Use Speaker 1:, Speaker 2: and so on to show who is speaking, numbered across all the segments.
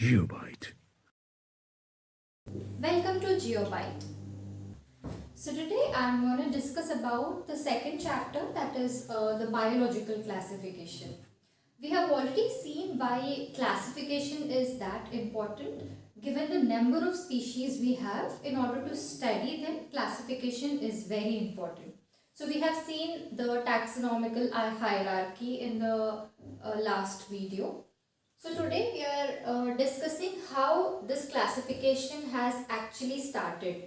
Speaker 1: GeoByte.
Speaker 2: Welcome to GeoByte. So today I'm going to discuss about the second chapter, that is the biological classification. We have already seen why classification is that important. Given the number of species we have, in order to study them, classification is very important. So we have seen the taxonomical hierarchy in the last video. So today we are discussing how this classification has actually started.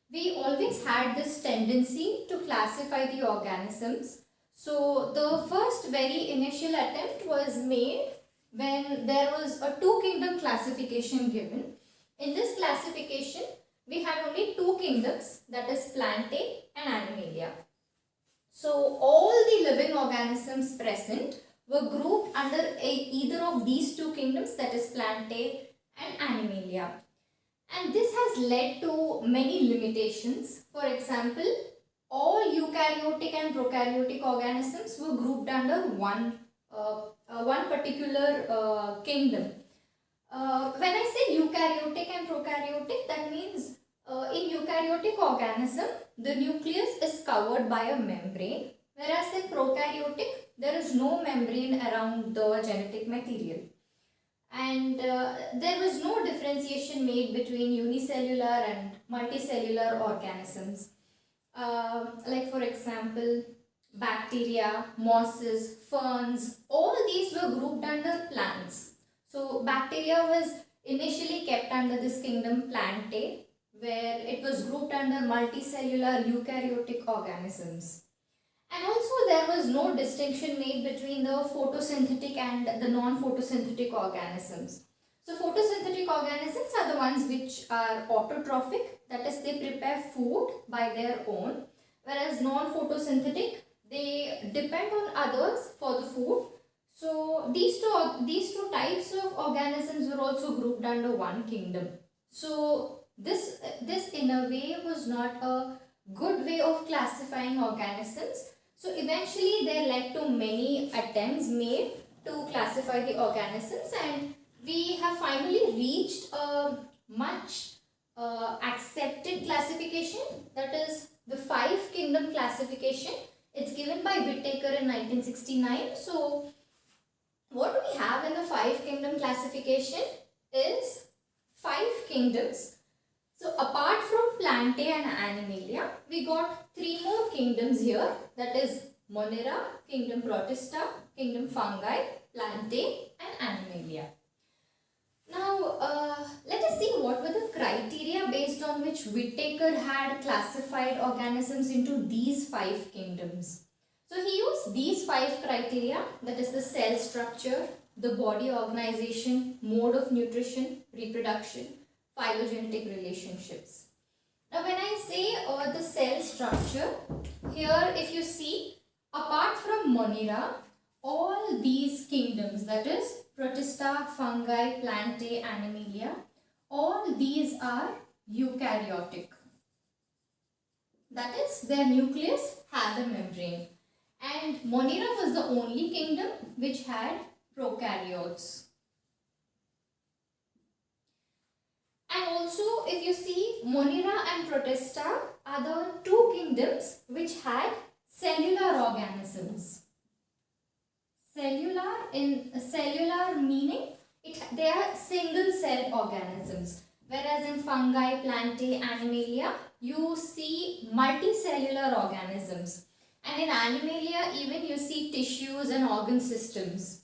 Speaker 2: We always had this tendency to classify the organisms. So the first very initial attempt was made when there was a two kingdom classification given. In this classification, we had only two kingdoms, that is Plantae and Animalia. So all the living organisms present were grouped under either of these two kingdoms, that is Plantae and Animalia. And this has led to many limitations. For example, all eukaryotic and prokaryotic organisms were grouped under one particular kingdom. When I say eukaryotic and prokaryotic, that means in eukaryotic organism, the nucleus is covered by a membrane, whereas in prokaryotic, there is no membrane around the genetic material. And there was no differentiation made between unicellular and multicellular organisms. Like for example, bacteria, mosses, ferns, all these were grouped under plants. So bacteria was initially kept under this kingdom Plantae, where it was grouped under multicellular eukaryotic organisms. And also there was no distinction made between the photosynthetic and the non-photosynthetic organisms. So photosynthetic organisms are the ones which are autotrophic, that is they prepare food by their own, whereas non-photosynthetic, they depend on others for the food. So these two types of organisms were also grouped under one kingdom. So this in a way was not a good way of classifying organisms. So eventually there led to many attempts made to classify the organisms, and we have finally reached a much accepted classification, that is the 5 kingdom classification. It's given by Whittaker in 1969. So what do we have in the 5 kingdom classification is 5 kingdoms. So apart from Plantae and Animalia, we got 3 more kingdoms here, that is Monera, kingdom Protista, kingdom Fungi, Plantae and Animalia. Now let us see what were the criteria based on which Whittaker had classified organisms into these 5 kingdoms. So he used these 5 criteria, that is the cell structure, the body organization, mode of nutrition, reproduction, phylogenetic relationships. Now when I say the cell structure, here if you see, apart from Monera, all these kingdoms, that is Protista, Fungi, Plantae, Animalia, all these are eukaryotic. That is, their nucleus had a membrane. And Monera was the only kingdom which had prokaryotes. And also, if you see, Monera and Protista are the 2 kingdoms which had cellular organisms. Cellular meaning they are single cell organisms, whereas in Fungi, Plantae, Animalia, you see multicellular organisms, and in Animalia even you see tissues and organ systems.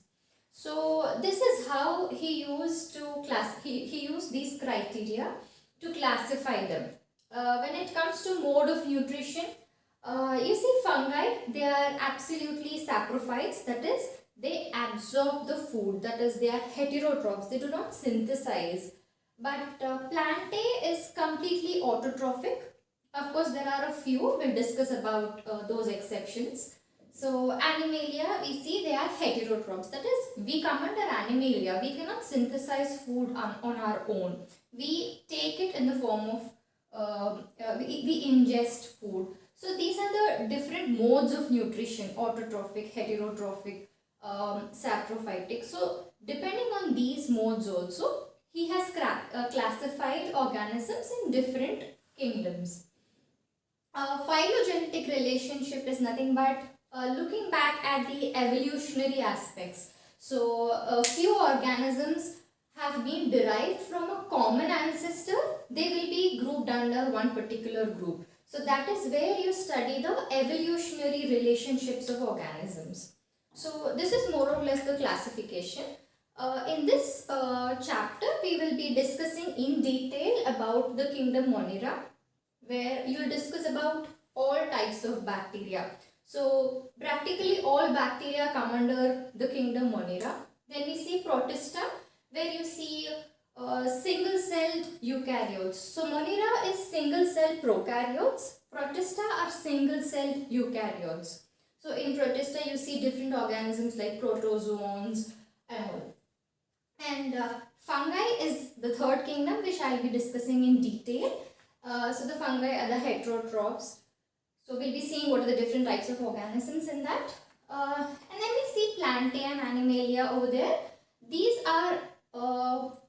Speaker 2: So this is how he used to he used these criteria to classify them. When it comes to mode of nutrition, you see fungi, they are absolutely saprophytes, that is they absorb the food, that is they are heterotrophs, they do not synthesize. But Plantae is completely autotrophic. Of course there are a few, we'll discuss about those exceptions. So Animalia, we see they are heterotrophs, that is we come under Animalia, we cannot synthesize food on our own. We take it in the form of, we ingest food. So these are the different modes of nutrition: autotrophic, heterotrophic, saprophytic. So depending on these modes also, he has classified organisms in different kingdoms. Phylogenetic relationship is nothing but looking back at the evolutionary aspects. So, a few organisms have been derived from a common ancestor. They will be grouped under one particular group. So, that is where you study the evolutionary relationships of organisms. So, this is more or less the classification. In this chapter, we will be discussing in detail about the kingdom Monera, where you will discuss about all types of bacteria. So practically all bacteria come under the kingdom Monera. Then we see Protista, where you see single-celled eukaryotes. So Monera is single-celled prokaryotes. Protista are single-celled eukaryotes. So in Protista you see different organisms like protozoans and all. And fungi is the third kingdom, which I will be discussing in detail. So the fungi are the heterotrophs. So we'll be seeing what are the different types of organisms in that. And then we see Plantae and Animalia over there. These are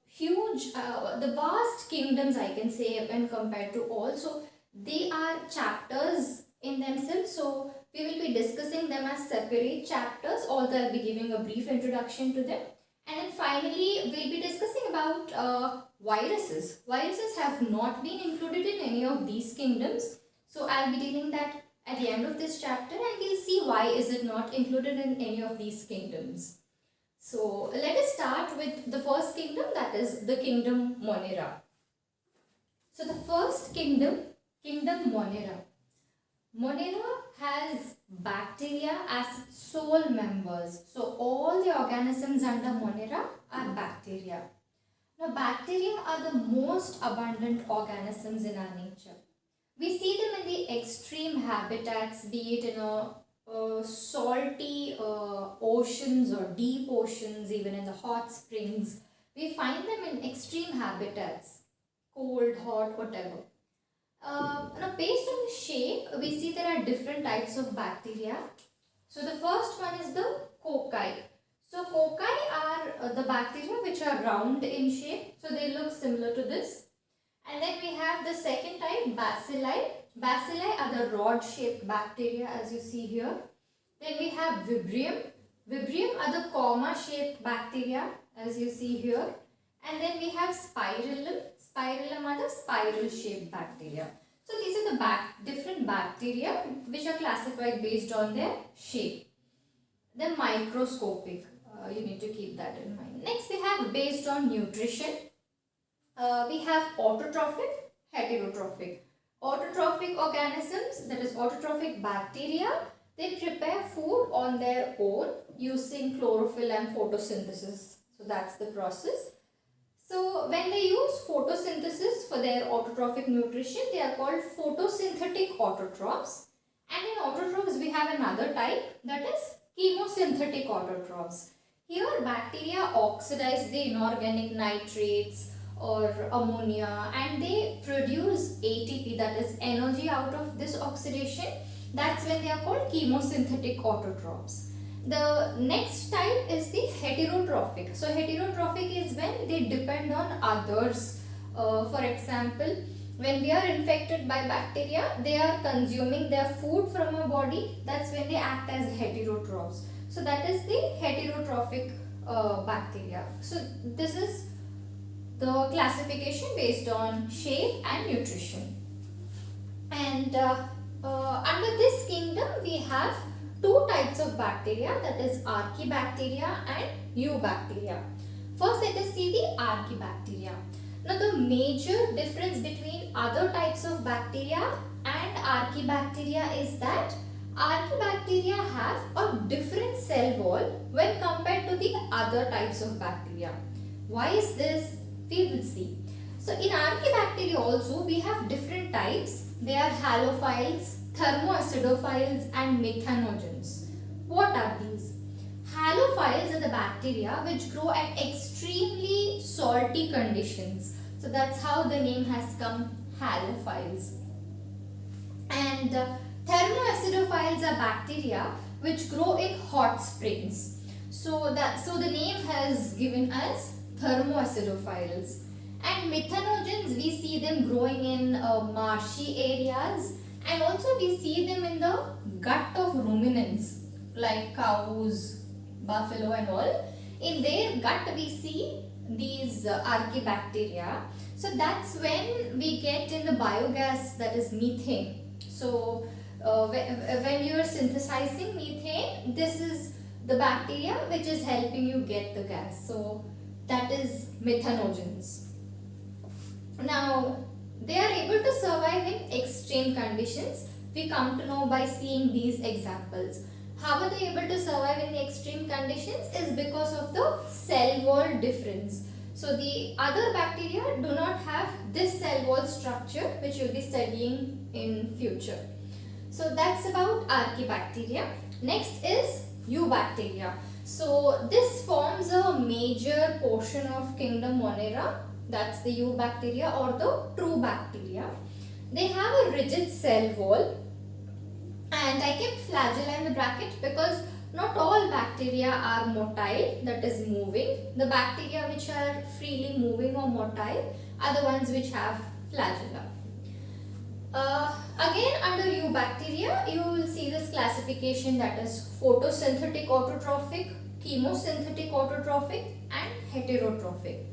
Speaker 2: huge, the vast kingdoms, I can say, when compared to all. So they are chapters in themselves. So we will be discussing them as separate chapters, although I'll be giving a brief introduction to them. And then finally, we'll be discussing about viruses. Viruses have not been included in any of these kingdoms. So I'll be dealing that at the end of this chapter, and we'll see why is it not included in any of these kingdoms. So let us start with the first kingdom, that is the kingdom Monera. So the first kingdom, kingdom Monera. Monera has bacteria as sole members. So all the organisms under Monera are bacteria. Now bacteria are the most abundant organisms in our nature. We see them in the extreme habitats, be it in salty oceans or deep oceans, even in the hot springs. We find them in extreme habitats, cold, hot, whatever. Now based on the shape, we see there are different types of bacteria. So the first one is the cocci. So cocci are the bacteria which are round in shape. So they look similar to this. And then we have the second type, bacilli. Bacilli are the rod shaped bacteria as you see here. Then we have vibrio. Vibrio are the comma shaped bacteria as you see here. And then we have spirillum. Spirillum are the spiral shaped bacteria. So these are the different bacteria which are classified based on their shape. Then microscopic. You need to keep that in mind. Next we have based on nutrition. We have autotrophic, heterotrophic. Autotrophic organisms, that is autotrophic bacteria, they prepare food on their own using chlorophyll and photosynthesis. So that's the process. So when they use photosynthesis for their autotrophic nutrition, they are called photosynthetic autotrophs. And in autotrophs, we have another type, that is chemosynthetic autotrophs. Here bacteria oxidize the inorganic nitrates or ammonia, and they produce ATP, that is energy out of this oxidation. That's when they are called chemosynthetic autotrophs. The next type is the heterotrophic. So heterotrophic is when they depend on others. For example, when we are infected by bacteria, they are consuming their food from our body. That's when they act as heterotrophs. So that is the heterotrophic bacteria. So this is the classification based on shape and nutrition. And under this kingdom we have two types of bacteria, that is Archaebacteria and Eubacteria. First let us see the Archaebacteria. Now the major difference between other types of bacteria and Archaebacteria is that Archaebacteria have a different cell wall when compared to the other types of bacteria. Why is this? We will see. So in Archaebacteria also we have different types. They are halophiles, thermoacidophiles and methanogens. What are these? Halophiles are the bacteria which grow at extremely salty conditions. So that's how the name has come, halophiles. And thermoacidophiles are bacteria which grow in hot springs. So the name has given us thermoacidophiles. And methanogens, we see them growing in marshy areas, and also we see them in the gut of ruminants like cows, buffalo and all. In their gut we see these archaebacteria. So that's when we get in the biogas, that is methane. So when you are synthesizing methane, this is the bacteria which is helping you get the gas. So that is methanogens. Now they are able to survive in extreme conditions. We come to know by seeing these examples. How are they able to survive in the extreme conditions is because of the cell wall difference. So the other bacteria do not have this cell wall structure, which we will be studying in future. So that's about archaebacteria. Next is eubacteria. So this forms a major portion of kingdom Monera. That's the eubacteria or the true bacteria. They have a rigid cell wall, and I kept flagella in the bracket because not all bacteria are motile, that is moving. The bacteria which are freely moving or motile are the ones which have flagella. Again, under eubacteria, you will see this classification, that is photosynthetic autotrophic, chemosynthetic autotrophic and heterotrophic.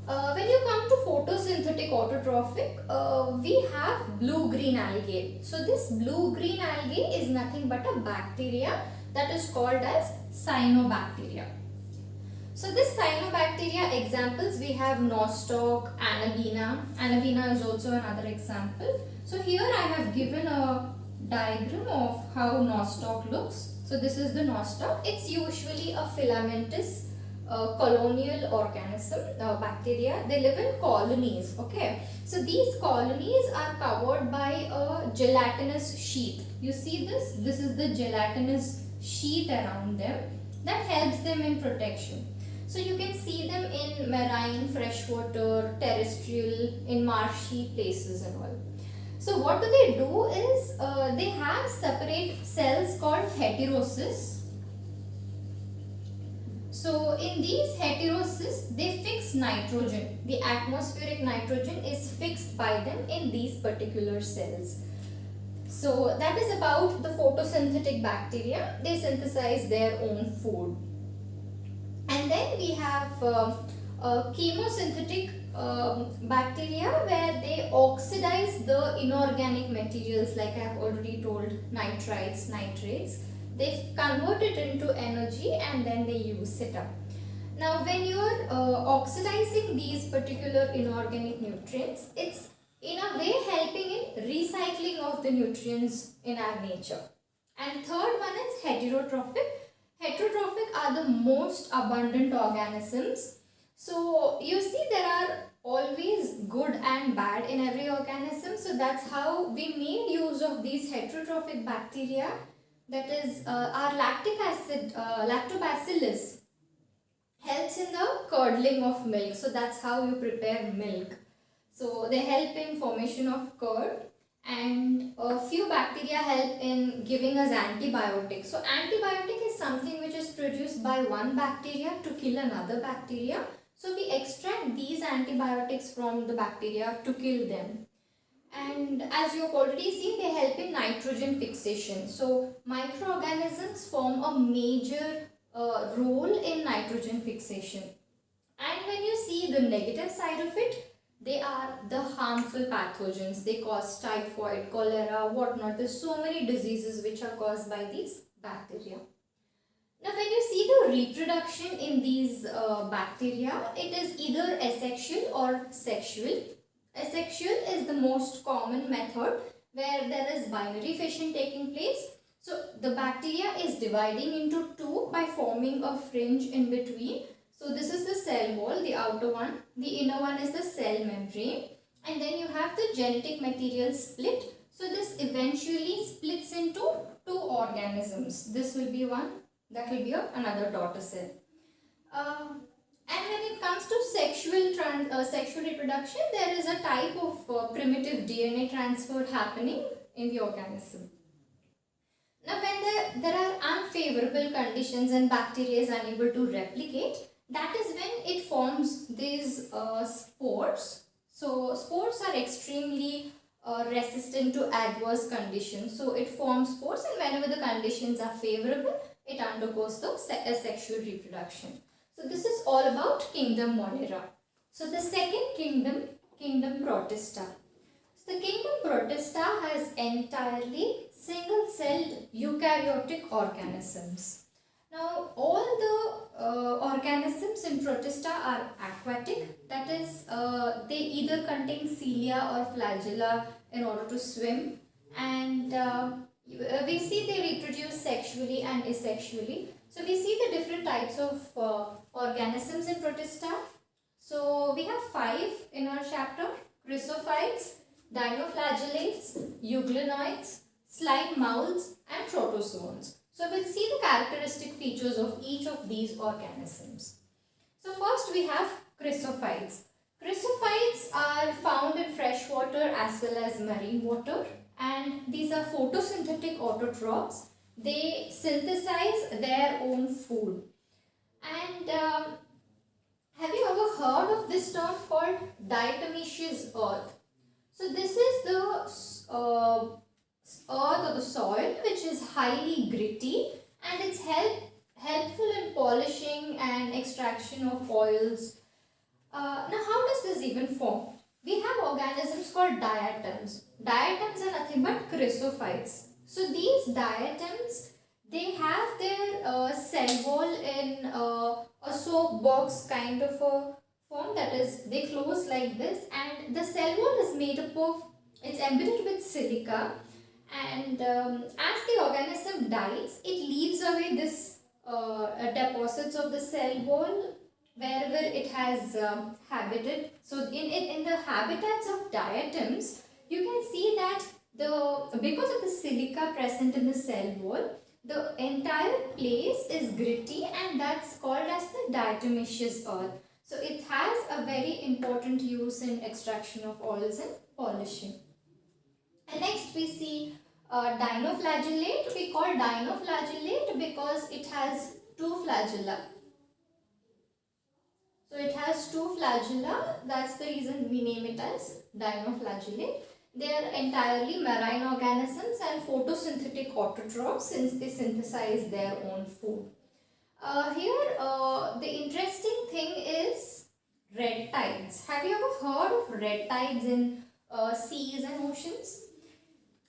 Speaker 2: When you come to photosynthetic autotrophic, we have blue-green algae. So this blue-green algae is nothing but a bacteria that is called as cyanobacteria. So this cyanobacteria examples, we have nostoc, anabina. Anabina is also another example. So here I have given a diagram of how nostoc looks. So this is the nostoc. It's usually a filamentous colonial organism, bacteria. They live in colonies. Okay, so these colonies are covered by a gelatinous sheath. You see this? This is the gelatinous sheath around them that helps them in protection. So you can see them in marine, freshwater, terrestrial, in marshy places and all. So what do? Is they have separate cells called heterocysts. So in these heterocysts, they fix nitrogen. The atmospheric nitrogen is fixed by them in these particular cells. So that is about the photosynthetic bacteria. They synthesize their own food. And then we have chemosynthetic bacteria, where they oxidize the inorganic materials, like I have already told, nitrites, nitrates. They convert it into energy and then they use it up. Now when you are oxidizing these particular inorganic nutrients, it's in a way helping in recycling of the nutrients in our nature. And third one is heterotrophic. Heterotrophic are the most abundant organisms. So you see, there are always good and bad in every organism. So that's how we made use of these heterotrophic bacteria. That is our lactic acid, lactobacillus helps in the curdling of milk. So that's how you prepare milk. So they help in formation of curd, and a few bacteria help in giving us antibiotics. So antibiotic is something which is produced by one bacteria to kill another bacteria. So we extract these antibiotics from the bacteria to kill them. And as you have already seen, they help in nitrogen fixation. So microorganisms form a major role in nitrogen fixation. And when you see the negative side of it, they are the harmful pathogens. They cause typhoid, cholera, whatnot. There's so many diseases which are caused by these bacteria. Now when you see the reproduction in these bacteria, it is either asexual or sexual. Asexual is the most common method, where there is binary fission taking place. So the bacteria is dividing into two by forming a fringe in between. So this is the cell wall, the outer one. The inner one is the cell membrane. And then you have the genetic material split. So this eventually splits into two organisms. This will be one, that will be another daughter cell. And when it comes to sexual reproduction, there is a type of primitive DNA transfer happening in the organism. Now when there are unfavorable conditions and bacteria is unable to replicate, that is when it forms these spores. So spores are extremely resistant to adverse conditions. So it forms spores, and whenever the conditions are favorable, it undergoes the sexual reproduction. So this is all about kingdom Monera. So the second kingdom, kingdom Protista. So the kingdom Protista has entirely single-celled eukaryotic organisms. Now, all the organisms in Protista are aquatic, that is, they either contain cilia or flagella in order to swim, and we see they reproduce sexually and asexually. So, we see the different types of organisms in Protista. So, we have 5 in our chapter: chrysophytes, dinoflagellates, euglenoids, slime moulds, and protozoans. So we'll see the characteristic features of each of these organisms. So first we have chrysophytes. Chrysophytes are found in fresh water as well as marine water, and these are photosynthetic autotrophs. They synthesize their own food. And have you ever heard of this term called diatomaceous earth? So this is the earth or the soil which is highly gritty, and it's helpful in polishing and extraction of oils. Now how does this even form? We have organisms called diatoms. Diatoms are nothing but chrysophytes. So these diatoms, they have their cell wall in a soap box kind of a form, that is, they close like this, and the cell wall is made up of, it's embedded with silica, and as the organism dies, it leaves away this deposits of the cell wall wherever it has habited. So in the habitats of diatoms, you can see that because of the silica present in the cell wall, the entire place is gritty, and that's called as the diatomaceous earth. So it has a very important use in extraction of oils and polishing. And next we see dinoflagellate. We call dinoflagellate because it has 2 flagella. So it has 2 flagella. That's the reason we name it as dinoflagellate. They are entirely marine organisms and photosynthetic autotrophs, since they synthesize their own food. Here the interesting thing is red tides. Have you ever heard of red tides in seas and oceans?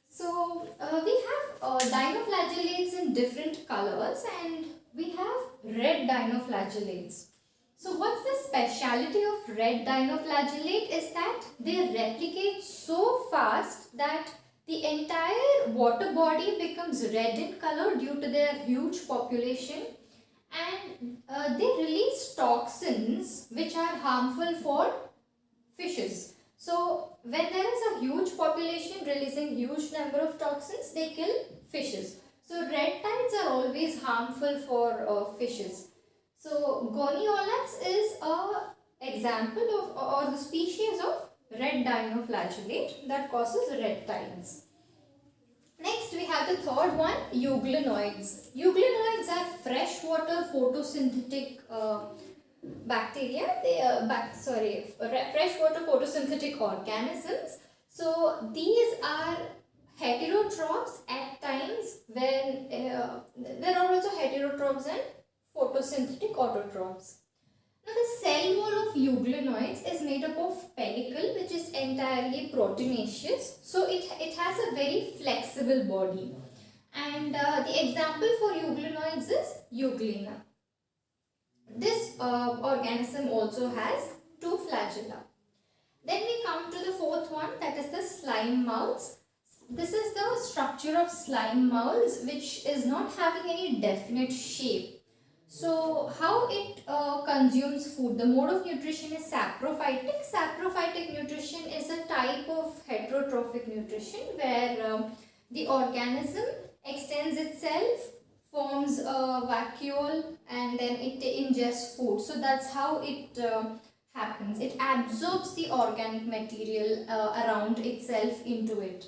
Speaker 2: So we have dinoflagellates in different colors, and we have red dinoflagellates. So what's the speciality of red dinoflagellate is that they replicate so fast that the entire water body becomes red in color due to their huge population, and they release toxins which are harmful for fishes. So when there is a huge population releasing huge number of toxins, they kill fishes. So red tides are always harmful for fishes. So Goniolax is a example of, or the species of red dinoflagellate that causes red tides. Next we have the third one, euglenoids. Euglenoids are freshwater photosynthetic bacteria. They are freshwater photosynthetic organisms. So these are heterotrophs at times when there are also heterotrophs and photosynthetic autotrophs. Now the cell wall of euglenoids is made up of pellicle, which is entirely proteinaceous. So it has a very flexible body. And the example for euglenoids is Euglena. This organism also has 2 flagella. Then we come to the fourth one, that is the slime moulds. This is the structure of slime moulds, which is not having any definite shape. So how it consumes food? The mode of nutrition is saprophytic. Saprophytic nutrition is a type of heterotrophic nutrition where the organism extends itself, forms a vacuole, and then it ingests food. So that's how it happens. It absorbs the organic material around itself into it.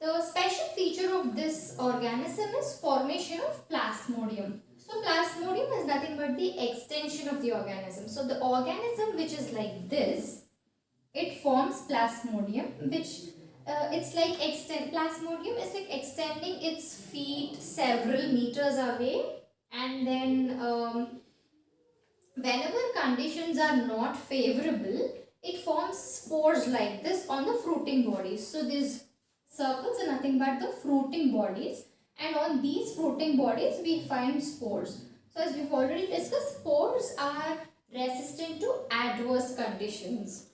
Speaker 2: The special feature of this organism is formation of plasmodium. So plasmodium is nothing but the extension of the organism. So the organism which is like this, it forms plasmodium, which it's like plasmodium is like extending its feet several meters away, and then whenever conditions are not favorable, it forms spores like this on the fruiting bodies. So these circles are nothing but the fruiting bodies, and on these fruiting bodies we find spores. So as we've already discussed, spores are resistant to adverse conditions.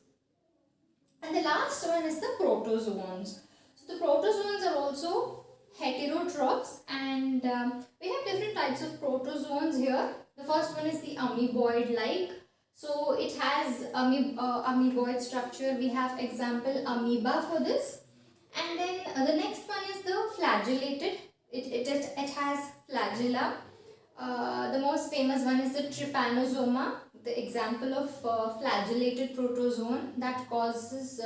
Speaker 2: And the last one is the protozoans. So the protozoans are also heterotrophs, and we have different types of protozoans here. The first one is the amoeboid-like. So it has amoeboid structure. We have example amoeba for this. And then the next one is the flagellated. It has flagella. The most famous one is the trypanosoma, the example of flagellated protozoan that causes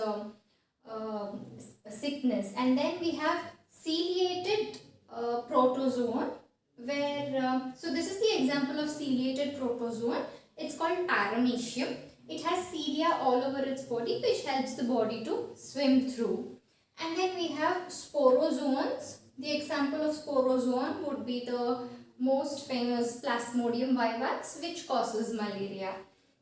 Speaker 2: sickness. And then we have ciliated protozoan, where so this is the example of ciliated protozoan. It's called paramecium. It has cilia all over its body, which helps the body to swim through. And then we have sporozoans. The example of sporozoan would be the most famous Plasmodium vivax, which causes malaria.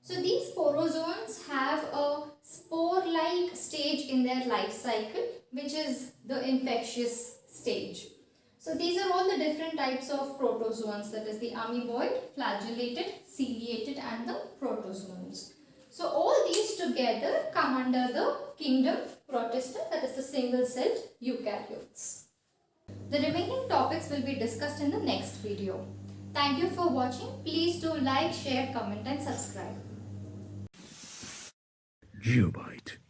Speaker 2: So these sporozoans have a spore-like stage in their life cycle, which is the infectious stage. So these are all the different types of protozoans, that is the amoeboid, flagellated, ciliated and the protozoans. So all these together come under the kingdom Protista, that is the single-celled eukaryotes. The remaining topics will be discussed in the next video. Thank you for watching. Please do like, share, comment and subscribe.
Speaker 1: Geobite.